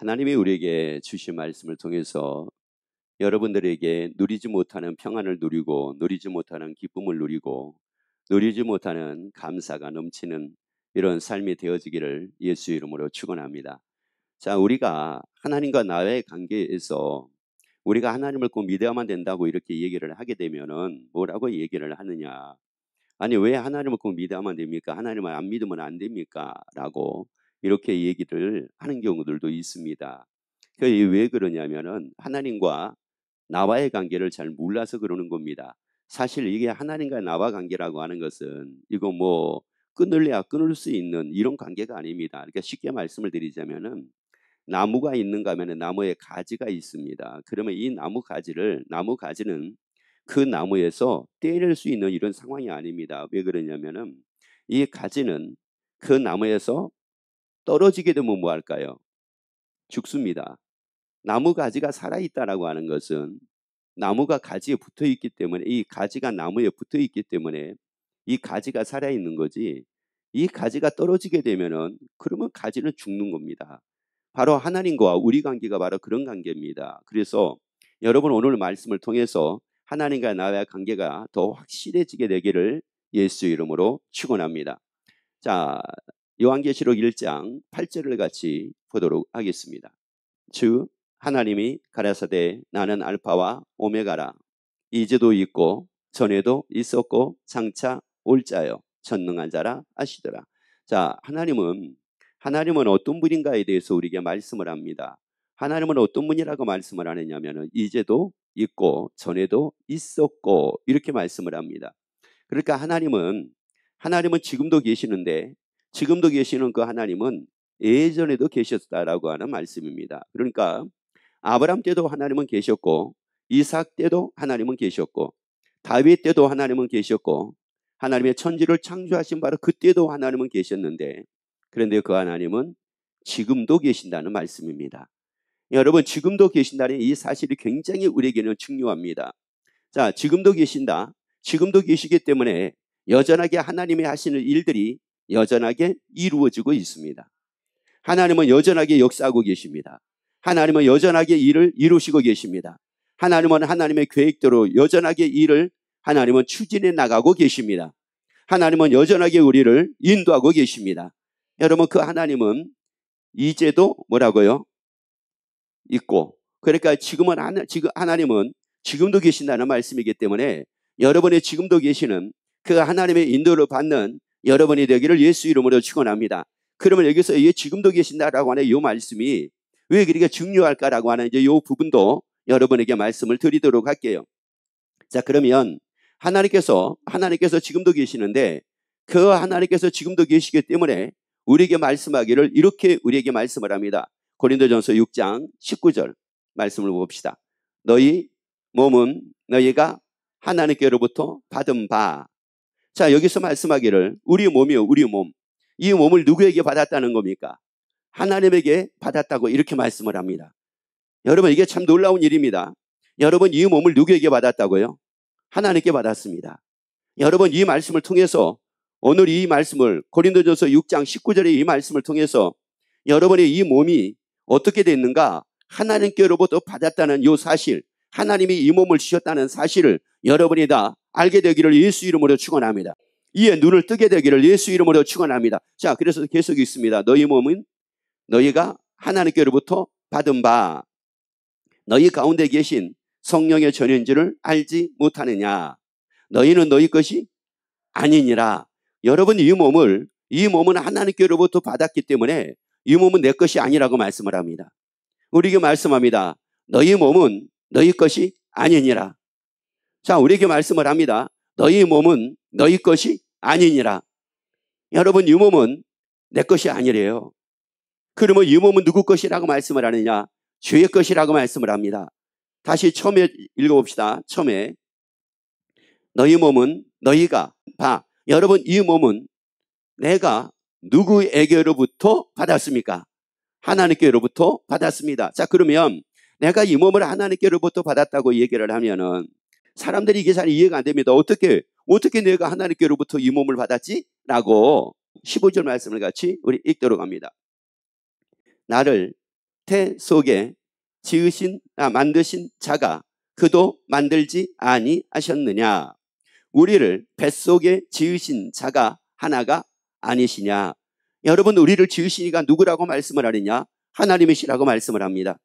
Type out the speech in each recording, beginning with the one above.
하나님이 우리에게 주신 말씀을 통해서 여러분들에게 누리지 못하는 평안을 누리고 누리지 못하는 기쁨을 누리고 누리지 못하는 감사가 넘치는 이런 삶이 되어지기를 예수 이름으로 축원합니다. 자, 우리가 하나님과 나의 관계에서 우리가 하나님을 꼭 믿어야만 된다고 이렇게 얘기를 하게 되면은 뭐라고 얘기를 하느냐? 아니, 왜 하나님을 꼭 믿어야만 됩니까? 하나님을 안 믿으면 안 됩니까? 라고 이렇게 얘기를 하는 경우들도 있습니다. 왜 그러냐면은 하나님과 나와의 관계를 잘 몰라서 그러는 겁니다. 사실 이게 하나님과 나와 관계라고 하는 것은 이거 뭐 끊을래야 끊을 수 있는 이런 관계가 아닙니다. 그러니까 쉽게 말씀을 드리자면은 나무가 있는가 하면 나무에 가지가 있습니다. 그러면 이 나무 가지는 그 나무에서 떼낼 수 있는 이런 상황이 아닙니다. 왜 그러냐면은 이 가지는 그 나무에서 떨어지게 되면 뭐 할까요? 죽습니다. 나무 가지가 살아있다라고 하는 것은 나무가 가지에 붙어 있기 때문에, 이 가지가 나무에 붙어 있기 때문에 이 가지가 살아있는 거지, 이 가지가 떨어지게 되면은 그러면 가지는 죽는 겁니다. 바로 하나님과 우리 관계가 바로 그런 관계입니다. 그래서 여러분 오늘 말씀을 통해서 하나님과 나의 관계가 더 확실해지게 되기를 예수 이름으로 축원합니다. 자, 요한계시록 1장 8절을 같이 보도록 하겠습니다. 주 하나님이 가라사대 나는 알파와 오메가라, 이제도 있고 전에도 있었고 장차 올 자요 전능한 자라 하시더라. 자, 하나님은 어떤 분인가에 대해서 우리에게 말씀을 합니다. 하나님은 어떤 분이라고 말씀을 하느냐면은 이제도 있고 전에도 있었고 이렇게 말씀을 합니다. 그러니까 하나님은 지금도 계시는데, 지금도 계시는 그 하나님은 예전에도 계셨다라고 하는 말씀입니다. 그러니까 아브라함 때도 하나님은 계셨고, 이삭 때도 하나님은 계셨고, 다윗 때도 하나님은 계셨고, 하나님의 천지를 창조하신 바로 그때도 하나님은 계셨는데, 그런데 그 하나님은 지금도 계신다는 말씀입니다. 여러분, 지금도 계신다는 이 사실이 굉장히 우리에게는 중요합니다. 자, 지금도 계신다. 지금도 계시기 때문에 여전하게 하나님이 하시는 일들이 여전하게 이루어지고 있습니다. 하나님은 여전하게 역사하고 계십니다. 하나님은 여전하게 일을 이루시고 계십니다. 하나님은 하나님의 계획대로 여전하게 일을 하나님은 추진해 나가고 계십니다. 하나님은 여전하게 우리를 인도하고 계십니다. 여러분, 그 하나님은 이제도 뭐라고요? 있고, 그러니까 지금 하나님은 지금도 계신다는 말씀이기 때문에 여러분의 지금도 계시는 그 하나님의 인도를 받는 여러분이 되기를 예수 이름으로 축원합니다. 그러면 여기서 지금도 계신다라고 하는 이 말씀이 왜 그렇게 중요할까라고 하는 이제 이 부분도 여러분에게 말씀을 드리도록 할게요. 자, 그러면 하나님께서 지금도 계시는데 그 하나님께서 지금도 계시기 때문에 우리에게 말씀하기를 이렇게 우리에게 말씀을 합니다. 고린도전서 6장 19절 말씀을 봅시다. 너희 몸은 너희가 하나님께로부터 받은 바. 자, 여기서 말씀하기를 우리 몸이요, 우리 몸. 이 몸을 누구에게 받았다는 겁니까? 하나님에게 받았다고 이렇게 말씀을 합니다. 여러분, 이게 참 놀라운 일입니다. 여러분, 이 몸을 누구에게 받았다고요? 하나님께 받았습니다. 여러분, 이 말씀을 통해서 오늘 이 말씀을 고린도전서 6장 19절의 이 말씀을 통해서 여러분의 이 몸이 어떻게 됐는가? 하나님께로부터 받았다는 이 사실, 하나님이 이 몸을 주셨다는 사실을 여러분이 다 알게 되기를 예수 이름으로 축원합니다. 이에 눈을 뜨게 되기를 예수 이름으로 축원합니다. 자, 그래서 계속 있습니다. 너희 몸은 너희가 하나님께로부터 받은 바, 너희 가운데 계신 성령의 전인지를 알지 못하느냐? 너희는 너희 것이 아니니라. 여러분, 이 몸은 하나님께로부터 받았기 때문에 이 몸은 내 것이 아니라고 말씀을 합니다. 우리에게 말씀합니다. 너희 몸은 너희 것이 아니니라. 자, 우리에게 말씀을 합니다. 너희 몸은 너희 것이 아니니라. 여러분, 이 몸은 내 것이 아니래요. 그러면 이 몸은 누구 것이라고 말씀을 하느냐? 주의 것이라고 말씀을 합니다. 다시 처음에 읽어봅시다. 처음에 너희 몸은 너희가 봐. 여러분, 이 몸은 내가 누구에게로부터 받았습니까? 하나님께로부터 받았습니다. 자, 그러면 내가 이 몸을 하나님께로부터 받았다고 얘기를 하면은 사람들이 이게 잘 이해가 안 됩니다. 어떻게 내가 하나님께로부터 이 몸을 받았지? 라고 15절 말씀을 같이 우리 읽도록 합니다. 나를 태 속에 만드신 자가 그도 만들지 아니하셨느냐? 우리를 뱃속에 지으신 자가 하나가 아니시냐? 여러분, 우리를 지으신 이가 누구라고 말씀을 하느냐? 하나님이시라고 말씀을 합니다.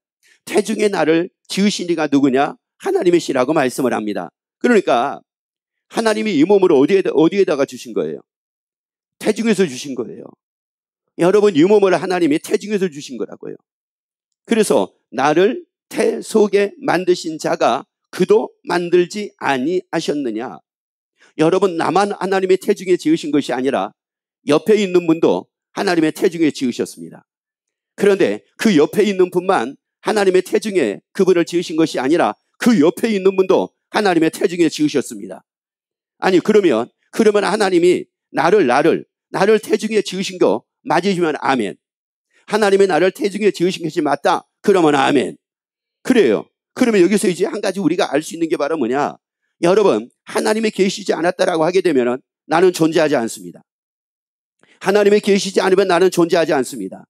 태중에 나를 지으신 이가 누구냐? 하나님이시라고 말씀을 합니다. 그러니까 하나님이 이 몸을 어디에다가 주신 거예요? 태중에서 주신 거예요. 여러분, 이 몸을 하나님이 태중에서 주신 거라고요. 그래서 나를 태 속에 만드신 자가 그도 만들지 아니하셨느냐? 여러분, 나만 하나님의 태중에 지으신 것이 아니라 옆에 있는 분도 하나님의 태중에 지으셨습니다. 그런데 그 옆에 있는 분만 하나님의 태중에 그분을 지으신 것이 아니라 그 옆에 있는 분도 하나님의 태중에 지으셨습니다. 아니, 그러면 하나님이 나를 태중에 지으신 거 맞으시면 아멘. 하나님이 나를 태중에 지으신 것이 맞다. 그러면 아멘. 그래요. 그러면 여기서 이제 한 가지 우리가 알 수 있는 게 바로 뭐냐? 여러분, 하나님이 계시지 않았다라고 하게 되면 나는 존재하지 않습니다. 하나님이 계시지 않으면 나는 존재하지 않습니다.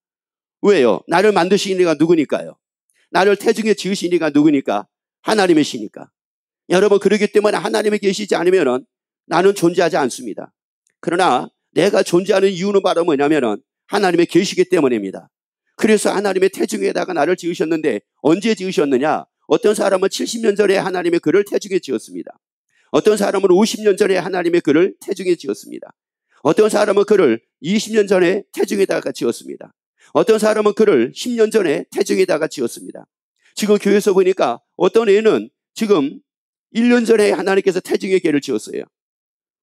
왜요? 나를 만드신 이가 누구니까요? 나를 태중에 지으신 이가 누구니까? 하나님이시니까. 여러분, 그렇기 때문에 하나님이 계시지 않으면 나는 존재하지 않습니다. 그러나 내가 존재하는 이유는 바로 뭐냐면 하나님이 계시기 때문입니다. 그래서 하나님의 태중에다가 나를 지으셨는데 언제 지으셨느냐? 어떤 사람은 70년 전에 하나님의 그를 태중에 지었습니다. 어떤 사람은 50년 전에 하나님의 그를 태중에 지었습니다. 어떤 사람은 그를 20년 전에 태중에다가 지었습니다. 어떤 사람은 그를 10년 전에 태중에다가 지었습니다. 지금 교회에서 보니까 어떤 애는 지금 1년 전에 하나님께서 태중에 걔를 지었어요.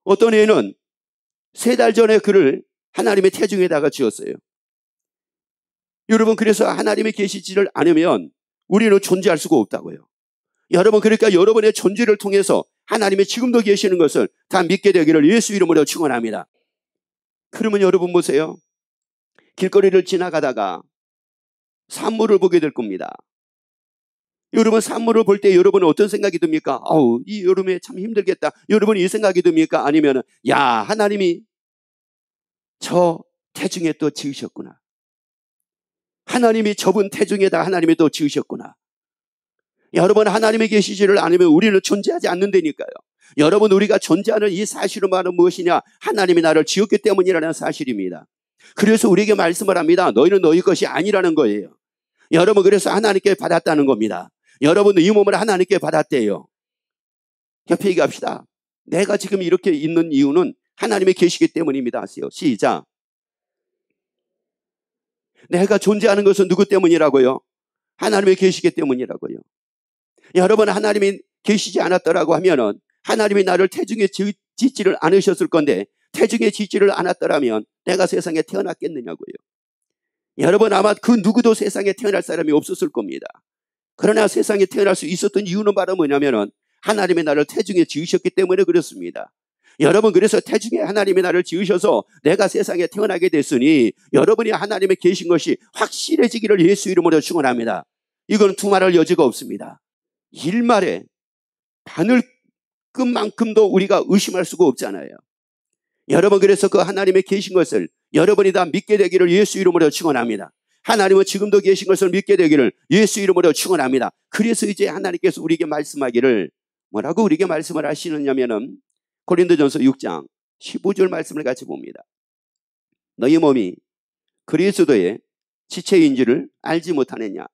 어떤 애는 3달 전에 그를 하나님의 태중에다가 지었어요. 여러분, 그래서 하나님이 계시지를 않으면 우리는 존재할 수가 없다고요. 여러분, 그러니까 여러분의 존재를 통해서 하나님이 지금도 계시는 것을 다 믿게 되기를 예수 이름으로 축원합니다. 그러면 여러분 보세요. 길거리를 지나가다가 산모를 보게 될 겁니다. 여러분, 산모를 볼 때 여러분은 어떤 생각이 듭니까? 아우, 이 여름에 참 힘들겠다. 여러분, 이 생각이 듭니까? 아니면 야, 하나님이 저 태중에 또 지으셨구나. 하나님이 저분 태중에다 하나님이 또 지으셨구나. 여러분, 하나님이 계시지를 않으면 우리는 존재하지 않는다니까요. 여러분, 우리가 존재하는 이 사실은 바로 무엇이냐? 하나님이 나를 지었기 때문이라는 사실입니다. 그래서 우리에게 말씀을 합니다. 너희는 너희 것이 아니라는 거예요. 여러분, 그래서 하나님께 받았다는 겁니다. 여러분은 이 몸을 하나님께 받았대요. 옆에 얘기합시다. 내가 지금 이렇게 있는 이유는 하나님이 계시기 때문입니다. 하세요. 시작. 내가 존재하는 것은 누구 때문이라고요? 하나님이 계시기 때문이라고요. 여러분, 하나님이 계시지 않았더라고 하면은 하나님이 나를 태중에 짓지를 않으셨을 건데 태중에 짓지를 않았더라면 내가 세상에 태어났겠느냐고요. 여러분, 아마 그 누구도 세상에 태어날 사람이 없었을 겁니다. 그러나 세상에 태어날 수 있었던 이유는 바로 뭐냐면은 하나님이 나를 태중에 지으셨기 때문에 그렇습니다. 여러분, 그래서 태중에 하나님이 나를 지으셔서 내가 세상에 태어나게 됐으니 여러분이 하나님의 계신 것이 확실해지기를 예수 이름으로 축원합니다. 이건 두말할 여지가 없습니다. 일말에 바늘끝만큼도 우리가 의심할 수가 없잖아요. 여러분, 그래서 그 하나님의 계신 것을 여러분이 다 믿게 되기를 예수 이름으로 축원합니다. 하나님은 지금도 계신 것을 믿게 되기를 예수 이름으로 축원합니다. 그래서 이제 하나님께서 우리에게 말씀하기를 뭐라고 우리에게 말씀을 하시느냐면은 고린도전서 6장 15절 말씀을 같이 봅니다. 너희 몸이 그리스도의 지체인 줄을 알지 못하느냐?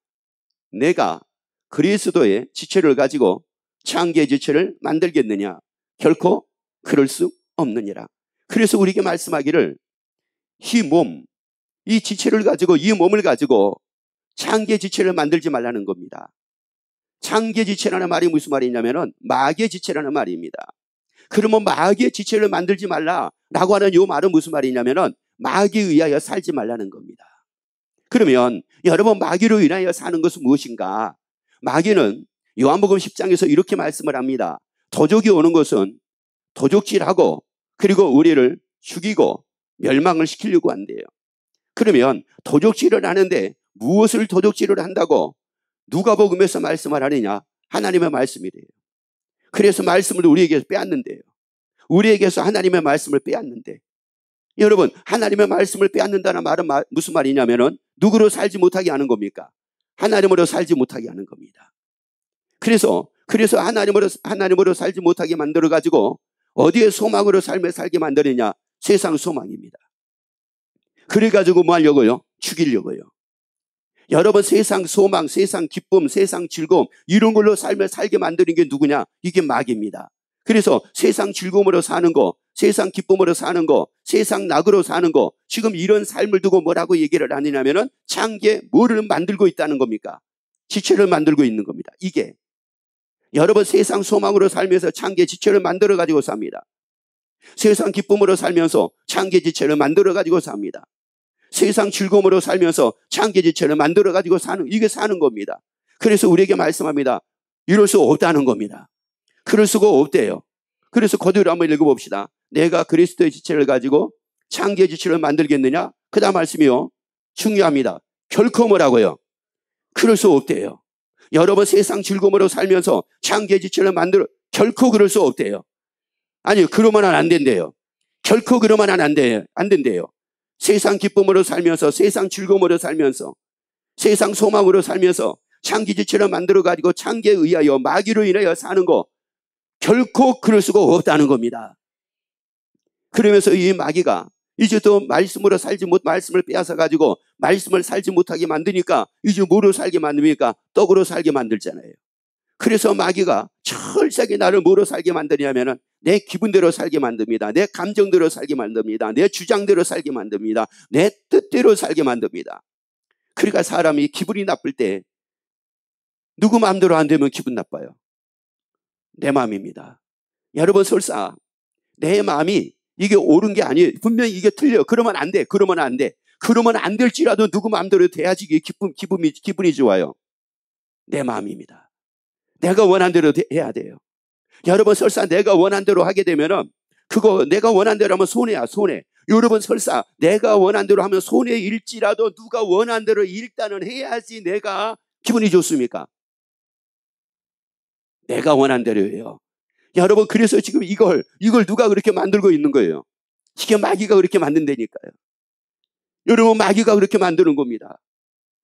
내가 그리스도의 지체를 가지고 창기의 지체를 만들겠느냐? 결코 그럴 수 없느니라. 그래서 우리에게 말씀하기를 이 몸, 이 지체를 가지고 이 몸을 가지고 창기의 지체를 만들지 말라는 겁니다. 창기의 지체라는 말이 무슨 말이냐면은 마귀의 지체라는 말입니다. 그러면 마귀의 지체를 만들지 말라라고 하는 이 말은 무슨 말이냐면은 마귀에 의하여 살지 말라는 겁니다. 그러면 여러분, 마귀로 인하여 사는 것은 무엇인가? 마귀는 요한복음 10장에서 이렇게 말씀을 합니다. 도적이 오는 것은 도적질하고 그리고 우리를 죽이고 멸망을 시키려고 한대요. 그러면 도적질을 하는데 무엇을 도적질을 한다고 누가복음에서 말씀을 하느냐? 하나님의 말씀이래요. 그래서 말씀을 우리에게서 빼앗는데요. 우리에게서 하나님의 말씀을 빼앗는데, 여러분, 하나님의 말씀을 빼앗는다는 말은 무슨 말이냐면은 누구로 살지 못하게 하는 겁니까? 하나님으로 살지 못하게 하는 겁니다. 그래서 하나님으로 살지 못하게 만들어 가지고 어디에 소망으로 살게 만드느냐? 세상 소망입니다. 그래 가지고 뭐 하려고요? 죽이려고요. 여러분, 세상 소망, 세상 기쁨, 세상 즐거움, 이런 걸로 살게 만드는 게 누구냐? 이게 마귀입니다. 그래서 세상 즐거움으로 사는 거, 세상 기쁨으로 사는 거, 세상 낙으로 사는 거, 지금 이런 삶을 두고 뭐라고 얘기를 하느냐면은 창기에 뭐를 만들고 있다는 겁니까? 지체를 만들고 있는 겁니다. 이게 여러분, 세상 소망으로 살면서 창기의 지체를 만들어 가지고 삽니다. 세상 기쁨으로 살면서 창기의 지체를 만들어 가지고 삽니다. 세상 즐거움으로 살면서 창기의 지체를 만들어 가지고 이게 사는 겁니다. 그래서 우리에게 말씀합니다. 이럴 수 없다는 겁니다. 그럴 수가 없대요. 그래서 그대로 한번 읽어봅시다. 내가 그리스도의 지체를 가지고 창기의 지체를 만들겠느냐? 그 다음 말씀이요. 중요합니다. 결코 뭐라고요? 그럴 수 없대요. 여러분, 세상 즐거움으로 살면서 창기의 지체를 결코 그럴 수 없대요. 아니, 그러면 안 된대요. 결코 그러면 안 된대요. 세상 기쁨으로 살면서, 세상 즐거움으로 살면서, 세상 소망으로 살면서 창기 지체를 만들어 가지고 창기에 의하여, 마귀로 인하여 사는 거 결코 그럴 수가 없다는 겁니다. 그러면서 이 마귀가 이제 또 말씀으로 말씀을 빼앗아 가지고 말씀을 살지 못하게 만드니까 이제 뭐로 살게 만듭니까? 떡으로 살게 만들잖아요. 그래서 마귀가 철저하게 나를 뭐로 살게 만드냐면은 내 기분대로 살게 만듭니다. 내 감정대로 살게 만듭니다. 내 주장대로 살게 만듭니다. 내 뜻대로 살게 만듭니다. 그러니까 사람이 기분이 나쁠 때 누구 마음대로 안 되면 기분 나빠요. 내 마음입니다. 여러분, 설사 내 마음이 이게 옳은 게 아니에요. 분명히 이게 틀려요. 그러면 안 돼. 그러면 안 돼. 그러면 안 될지라도 누구 마음대로 돼야지 기분이 좋아요. 내 마음입니다. 내가 원한 대로 해야 돼요. 여러분, 설사 내가 원한 대로 하게 되면은 그거 내가 원한 대로 하면 손해야, 손해. 여러분, 설사 내가 원한 대로 하면 손해일지라도 누가 원한 대로 일단은 해야지 내가 기분이 좋습니까? 내가 원한 대로 해요. 여러분, 그래서 지금 이걸 누가 그렇게 만들고 있는 거예요? 이게 마귀가 그렇게 만든다니까요. 여러분, 마귀가 그렇게 만드는 겁니다.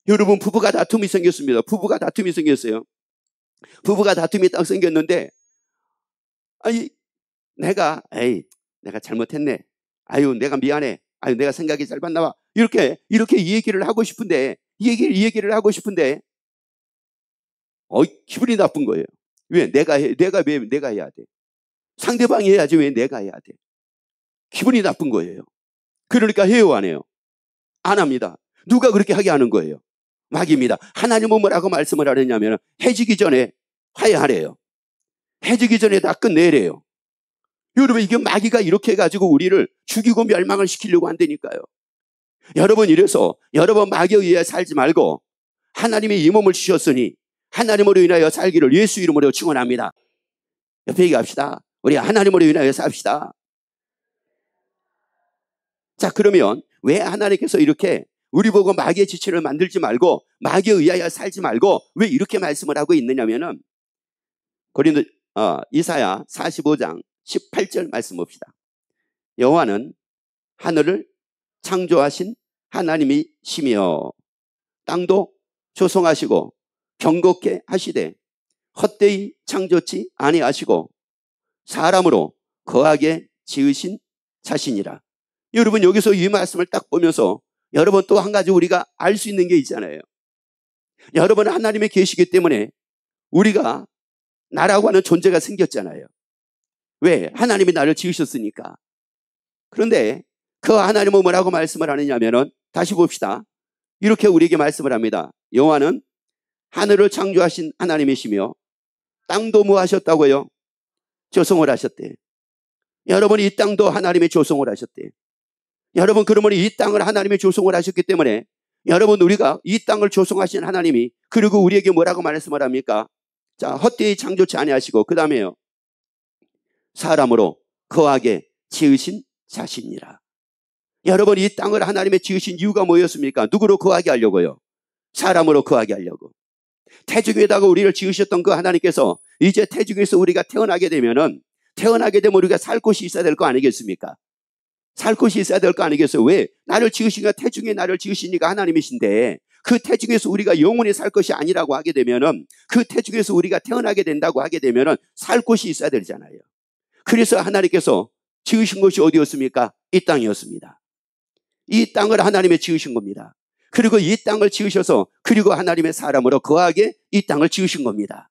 여러분, 부부가 다툼이 생겼습니다. 부부가 다툼이 생겼어요. 부부가 다툼이 딱 생겼는데, 아니, 내가 잘못했네. 아유, 내가 미안해. 아유, 내가 생각이 짧았나 봐. 이렇게 얘기를 하고 싶은데, 기분이 나쁜 거예요. 왜? 내가 해야 돼. 상대방이 해야지 왜 내가 해야 돼? 기분이 나쁜 거예요. 그러니까 해요, 안 해요? 안 합니다. 누가 그렇게 하게 하는 거예요? 마귀입니다. 하나님은 뭐라고 말씀을 하느냐면 해지기 전에 화해하래요. 해지기 전에 다 끝내래요. 여러분, 이게 마귀가 이렇게 해가지고 우리를 죽이고 멸망을 시키려고 한다니까요. 여러분, 이래서 여러분 마귀에 의해 살지 말고 하나님이 이 몸을 주셨으니 하나님으로 인하여 살기를 예수 이름으로 축원합니다. 옆에 얘기합시다. 우리 하나님으로 인하여 삽시다. 자, 그러면 왜 하나님께서 이렇게 우리 보고 마귀의 지체를 만들지 말고 마귀에 의하여 살지 말고 왜 이렇게 말씀을 하고 있느냐면은 이사야 45장 18절 말씀 봅시다. 여호와는 하늘을 창조하신 하나님이시며 땅도 조성하시고 경곡케 하시되 헛되이 창조치 아니하시고 사람으로 거하게 지으신 자신이라. 여러분, 여기서 이 말씀을 딱 보면서 여러분 또 한 가지 우리가 알 수 있는 게 있잖아요. 여러분, 하나님이 계시기 때문에 우리가 나라고 하는 존재가 생겼잖아요. 왜? 하나님이 나를 지으셨으니까. 그런데 그 하나님은 뭐라고 말씀을 하느냐면은 다시 봅시다. 이렇게 우리에게 말씀을 합니다. 여호와는 하늘을 창조하신 하나님이시며 땅도 뭐 하셨다고요? 조성을 하셨대. 여러분, 이 땅도 하나님이 조성을 하셨대. 여러분, 그러면 이 땅을 하나님이 조성을 하셨기 때문에 여러분, 우리가 이 땅을 조성하신 하나님이 그리고 우리에게 뭐라고 말씀을 합니까? 자, 헛되이 창조치 아니하시고 그 다음에요, 사람으로 거하게 지으신 자신이라. 여러분, 이 땅을 하나님이 지으신 이유가 뭐였습니까? 누구로 거하게 하려고요? 사람으로 거하게 하려고. 태중에다가 우리를 지으셨던 그 하나님께서 이제 태중에서 우리가 태어나게 되면 우리가 살 곳이 있어야 될 거 아니겠습니까? 살 곳이 있어야 될 거 아니겠어요? 왜? 나를 지으시니까, 태중에 나를 지으시니까 하나님이신데 그 태중에서 우리가 영원히 살 것이 아니라고 하게 되면은, 그 태중에서 우리가 태어나게 된다고 하게 되면은 살 곳이 있어야 되잖아요. 그래서 하나님께서 지으신 것이 어디였습니까? 이 땅이었습니다. 이 땅을 하나님이 지으신 겁니다. 그리고 이 땅을 지으셔서 그리고 하나님의 사람으로 거하게 이 땅을 지으신 겁니다.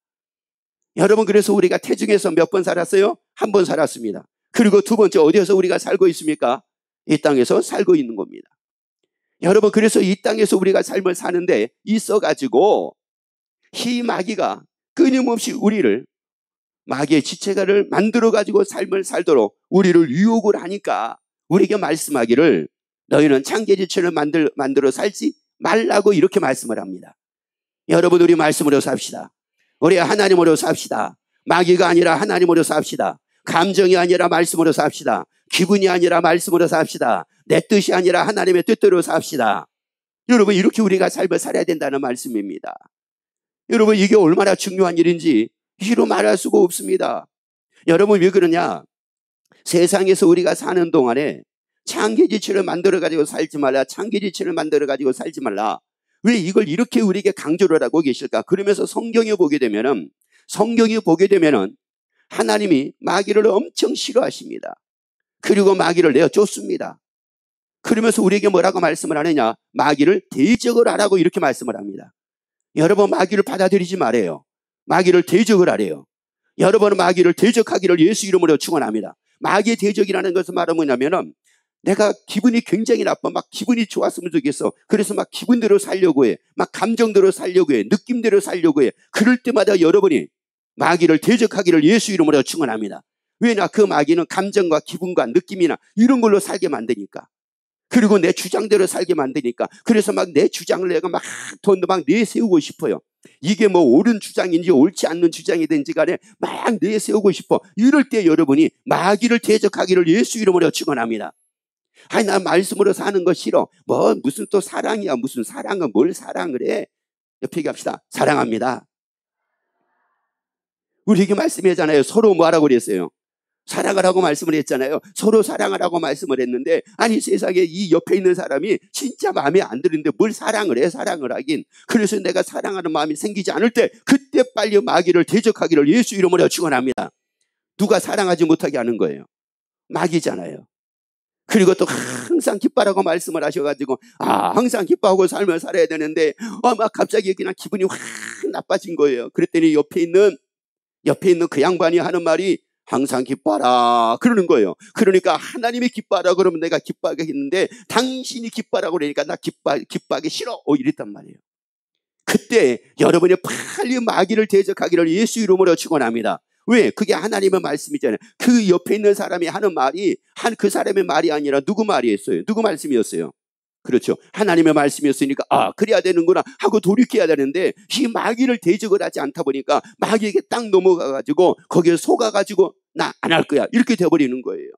여러분, 그래서 우리가 태중에서 몇 번 살았어요? 한 번 살았습니다. 그리고 두 번째, 어디에서 우리가 살고 있습니까? 이 땅에서 살고 있는 겁니다. 여러분, 그래서 이 땅에서 우리가 삶을 사는데 있어가지고 이 마귀가 끊임없이 우리를, 마귀의 지체가를 만들어가지고 삶을 살도록 우리를 유혹을 하니까 우리에게 말씀하기를 너희는 창기의 지체를 만들어 살지 말라고 이렇게 말씀을 합니다. 여러분, 우리 말씀으로 삽시다. 우리 하나님으로 삽시다. 마귀가 아니라 하나님으로 삽시다. 감정이 아니라 말씀으로 삽시다. 기분이 아니라 말씀으로 삽시다. 내 뜻이 아니라 하나님의 뜻대로 삽시다. 여러분, 이렇게 우리가 삶을 살아야 된다는 말씀입니다. 여러분, 이게 얼마나 중요한 일인지 이로 말할 수가 없습니다. 여러분, 왜 그러냐? 세상에서 우리가 사는 동안에 창기지체를 만들어가지고 살지 말라, 창기지체를 만들어가지고 살지 말라. 왜 이걸 이렇게 우리에게 강조를 하고 계실까? 그러면서 성경에 보게 되면은 하나님이 마귀를 엄청 싫어하십니다. 그리고 마귀를 내어 쫓습니다. 그러면서 우리에게 뭐라고 말씀을 하느냐? 마귀를 대적을 하라고 이렇게 말씀을 합니다. 여러분, 마귀를 받아들이지 말아요. 마귀를 대적을 하래요. 여러분은 마귀를 대적하기를 예수 이름으로 축원합니다. 마귀의 대적이라는 것은 말은 뭐냐면은 내가 기분이 굉장히 나빠. 막 기분이 좋았으면 좋겠어. 그래서 막 기분대로 살려고 해. 막 감정대로 살려고 해. 느낌대로 살려고 해. 그럴 때마다 여러분이 마귀를 대적하기를 예수 이름으로 축원합니다. 왜냐? 그 마귀는 감정과 기분과 느낌이나 이런 걸로 살게 만드니까. 그리고 내 주장대로 살게 만드니까. 그래서 막 내 주장을 내가 막 내세우고 싶어요. 이게 뭐 옳은 주장인지 옳지 않는 주장이든지 간에 막 내세우고 싶어. 이럴 때 여러분이 마귀를 대적하기를 예수 이름으로 축원합니다. 아니, 나 말씀으로 사는 거 싫어. 뭐 무슨 또 사랑이야. 무슨 사랑은 뭘 사랑을 해. 옆에 얘기합시다. 사랑합니다. 우리에게 말씀하잖아요. 서로 뭐하라고 그랬어요? 사랑하라고 말씀을 했잖아요. 서로 사랑하라고 말씀을 했는데, 아니, 세상에 이 옆에 있는 사람이 진짜 마음에 안 드는데 뭘 사랑을 해? 사랑을 하긴. 그래서 내가 사랑하는 마음이 생기지 않을 때 그때 빨리 마귀를 대적하기를 예수 이름으로 축원합니다. 누가 사랑하지 못하게 하는 거예요? 마귀잖아요. 그리고 또 항상 기뻐라고 말씀을 하셔가지고 항상 기뻐하고 삶을 살아야 되는데 막 갑자기 그냥 기분이 확 나빠진 거예요. 그랬더니 옆에 있는 그 양반이 하는 말이 항상 기뻐라 그러는 거예요. 그러니까 하나님이 기뻐하라 그러면 내가 기뻐하겠는데 당신이 기뻐하라 그러니까 나 기뻐하기 싫어 이랬단 말이에요. 그때 여러분이 빨리 마귀를 대적하기를 예수 이름으로 축원합니다. 왜? 그게 하나님의 말씀이잖아요. 그 옆에 있는 사람이 하는 말이 그 사람의 말이 아니라 누구 말이었어요? 누구 말씀이었어요? 그렇죠. 하나님의 말씀이었으니까 그래야 되는구나 하고 돌이켜야 되는데 이 마귀를 대적을 하지 않다 보니까 마귀에게 딱 넘어가가지고 거기에 속아가지고 나 안 할 거야 이렇게 돼버리는 거예요.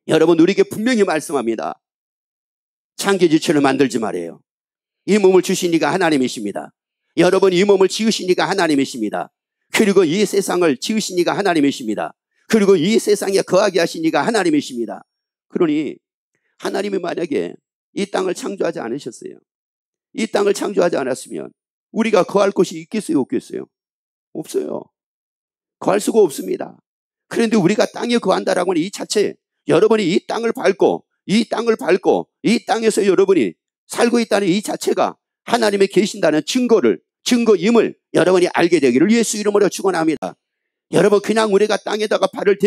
여러분, 우리에게 분명히 말씀합니다. 창기지체를 만들지 말아요. 이 몸을 주신 이가 하나님이십니다. 여러분, 이 몸을 지으신 이가 하나님이십니다. 그리고 이 세상을 지으신 이가 하나님이십니다. 그리고 이 세상에 거하게 하신 이가 하나님이십니다. 그러니 하나님이 만약에 이 땅을 창조하지 않으셨어요. 이 땅을 창조하지 않았으면 우리가 거할 곳이 있겠어요? 없겠어요? 없어요. 거할 수가 없습니다. 그런데 우리가 땅에 거한다라고 하는 이 자체, 여러분이 이 땅을 밟고 이 땅에서 여러분이 살고 있다는 이 자체가 하나님이 계신다는 증거임을 여러분이 알게 되기를 예수 이름으로 축원합니다. 여러분, 그냥 우리가 땅에다가 발을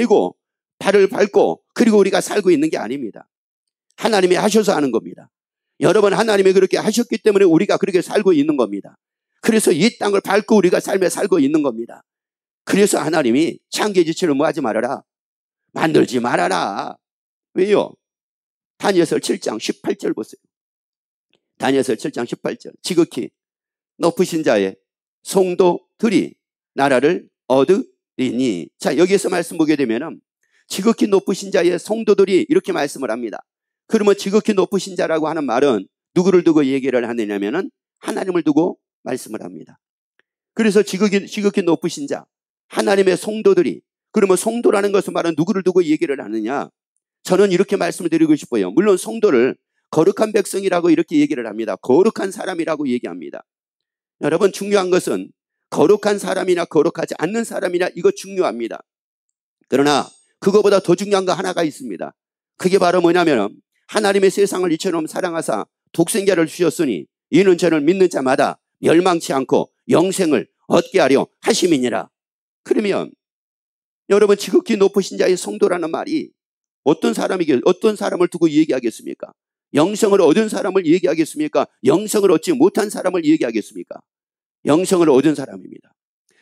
밟고 그리고 우리가 살고 있는 게 아닙니다. 하나님이 하셔서 하는 겁니다. 여러분, 하나님이 그렇게 하셨기 때문에 우리가 그렇게 살고 있는 겁니다. 그래서 이 땅을 밟고 우리가 삶에 살고 있는 겁니다. 그래서 하나님이 창기의 지체를 뭐 하지 말아라? 만들지 말아라. 왜요? 다니엘서 7장 18절 보세요. 다니엘서 7장 18절. 지극히 높으신 자의 성도들이 나라를 얻으리니. 자, 여기에서 말씀 보게 되면은 지극히 높으신 자의 성도들이 이렇게 말씀을 합니다. 그러면 지극히 높으신 자라고 하는 말은 누구를 두고 얘기를 하느냐면은 하나님을 두고 말씀을 합니다. 그래서 지극히 높으신 자, 하나님의 성도들이, 그러면 성도라는 것은 말은 누구를 두고 얘기를 하느냐? 저는 이렇게 말씀을 드리고 싶어요. 물론 성도를 거룩한 백성이라고 이렇게 얘기를 합니다. 거룩한 사람이라고 얘기합니다. 여러분, 중요한 것은 거룩한 사람이나 거룩하지 않는 사람이나 이거 중요합니다. 그러나 그거보다 더 중요한 거 하나가 있습니다. 그게 바로 뭐냐면 하나님의 세상을 이처럼 사랑하사 독생자를 주셨으니 이는 저를 믿는 자마다 멸망치 않고 영생을 얻게 하려 하심이니라. 그러면 여러분, 지극히 높으신 자의 성도라는 말이 어떤 사람을 두고 얘기하겠습니까? 영생을 얻은 사람을 얘기하겠습니까? 영생을 얻지 못한 사람을 얘기하겠습니까? 영생을 얻은 사람입니다.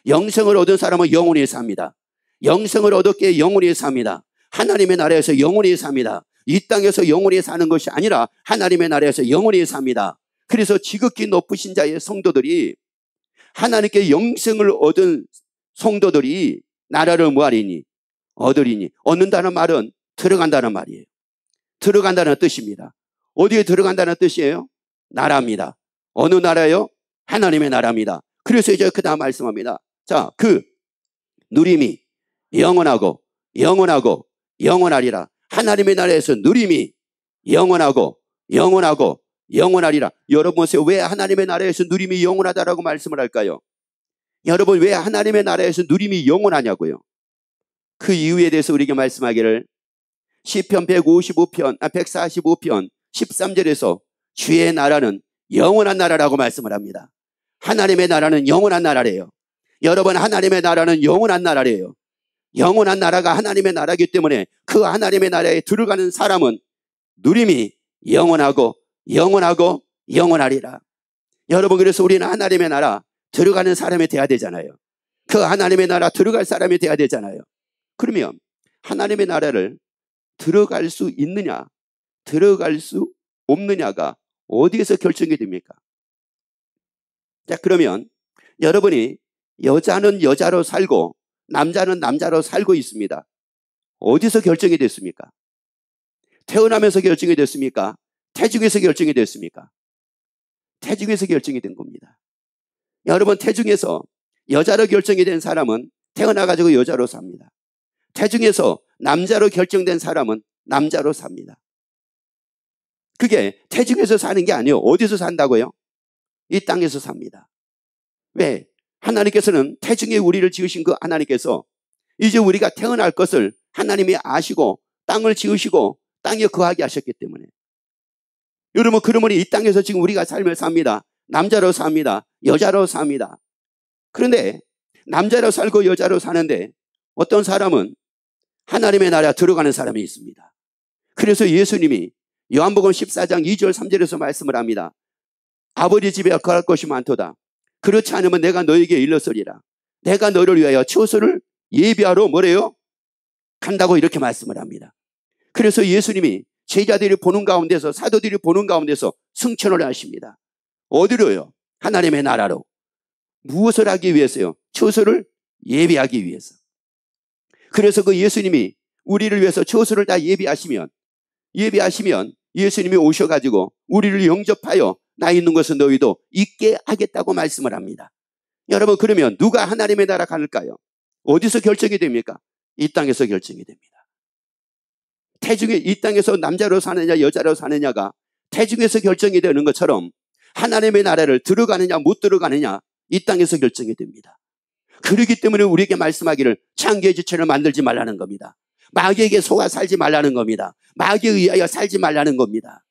영생을 얻은 사람은 영원히 삽니다. 영생을 얻었기에 영원히 삽니다. 하나님의 나라에서 영원히 삽니다. 이 땅에서 영원히 사는 것이 아니라 하나님의 나라에서 영원히 삽니다. 그래서 지극히 높으신 자의 성도들이, 하나님께 영생을 얻은 성도들이 나라를 뭐하리니? 얻으리니. 얻는다는 말은 들어간다는 말이에요. 들어간다는 뜻입니다. 어디에 들어간다는 뜻이에요? 나라입니다. 어느 나라요? 하나님의 나라입니다. 그래서 이제 그 다음 말씀합니다. 자, 그 누림이 영원하고 영원하고 영원하리라. 하나님의 나라에서 누림이 영원하고 영원하고 영원하리라. 여러분 보세요. 왜 하나님의 나라에서 누림이 영원하다라고 말씀을 할까요? 여러분, 왜 하나님의 나라에서 누림이 영원하냐고요? 그 이유에 대해서 우리에게 말씀하기를 시편 145편 13절에서 주의 나라는 영원한 나라라고 말씀을 합니다. 하나님의 나라는 영원한 나라래요. 여러분, 하나님의 나라는 영원한 나라래요. 영원한 나라가 하나님의 나라이기 때문에 그 하나님의 나라에 들어가는 사람은 누림이 영원하고 영원하고 영원하리라. 여러분, 그래서 우리는 하나님의 나라 들어가는 사람이 돼야 되잖아요. 그 하나님의 나라 들어갈 사람이 돼야 되잖아요. 그러면 하나님의 나라를 들어갈 수 있느냐, 들어갈 수 없느냐가 어디에서 결정이 됩니까? 자, 그러면 여러분이 여자는 여자로 살고 남자는 남자로 살고 있습니다. 어디서 결정이 됐습니까? 태어나면서 결정이 됐습니까? 태중에서 결정이 됐습니까? 태중에서 결정이 된 겁니다. 여러분, 태중에서 여자로 결정이 된 사람은 태어나가지고 여자로 삽니다. 태중에서 남자로 결정된 사람은 남자로 삽니다. 그게 태중에서 사는 게 아니에요. 어디서 산다고요? 이 땅에서 삽니다. 왜? 하나님께서는 태중에 우리를 지으신 그 하나님께서 이제 우리가 태어날 것을 하나님이 아시고 땅을 지으시고 땅에 거하게 하셨기 때문에, 여러분, 그러므로 이 땅에서 지금 우리가 삶을 삽니다. 남자로 삽니다. 여자로 삽니다. 그런데 남자로 살고 여자로 사는데 어떤 사람은 하나님의 나라에 들어가는 사람이 있습니다. 그래서 예수님이 요한복음 14장 2절 3절에서 말씀을 합니다. 아버지 집에 거할 것이 많도다. 그렇지 않으면 내가 너에게 일렀으리라. 내가 너를 위하여 처소를 예비하러 뭐래요? 간다고 이렇게 말씀을 합니다. 그래서 예수님이 제자들이 보는 가운데서, 사도들이 보는 가운데서 승천을 하십니다. 어디로요? 하나님의 나라로. 무엇을 하기 위해서요? 처소를 예비하기 위해서. 그래서 그 예수님이 우리를 위해서 처소를 다 예비하시면 예수님이 오셔가지고 우리를 영접하여 나 있는 것은 너희도 있게 하겠다고 말씀을 합니다. 여러분, 그러면 누가 하나님의 나라 갈까요? 어디서 결정이 됩니까? 이 땅에서 결정이 됩니다. 태중에 이 땅에서 남자로 사느냐 여자로 사느냐가 태중에서 결정이 되는 것처럼 하나님의 나라를 들어가느냐 못 들어가느냐 이 땅에서 결정이 됩니다. 그렇기 때문에 우리에게 말씀하기를 창기의 지체를 만들지 말라는 겁니다. 마귀에게 속아 살지 말라는 겁니다. 마귀에 의하여 살지 말라는 겁니다.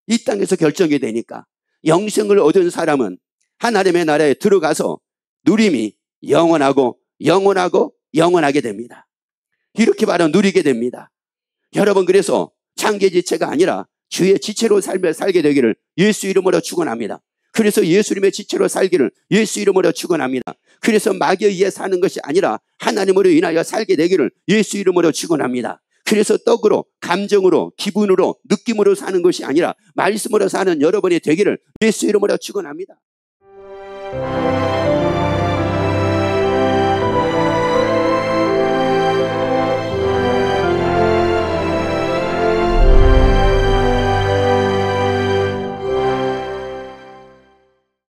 이 땅에서 결정이 되니까 영생을 얻은 사람은 하나님의 나라에 들어가서 누림이 영원하고 영원하고 영원하게 됩니다. 이렇게 바로 누리게 됩니다. 여러분, 그래서 창기의 지체가 아니라 주의 지체로 살게 되기를 예수 이름으로 축원합니다. 그래서 예수님의 지체로 살기를 예수 이름으로 축원합니다. 그래서 마귀에 의해 사는 것이 아니라 하나님으로 인하여 살게 되기를 예수 이름으로 축원합니다. 그래서 떡으로, 감정으로, 기분으로, 느낌으로 사는 것이 아니라 말씀으로 사는 여러분이 되기를 예수 이름으로 축원합니다.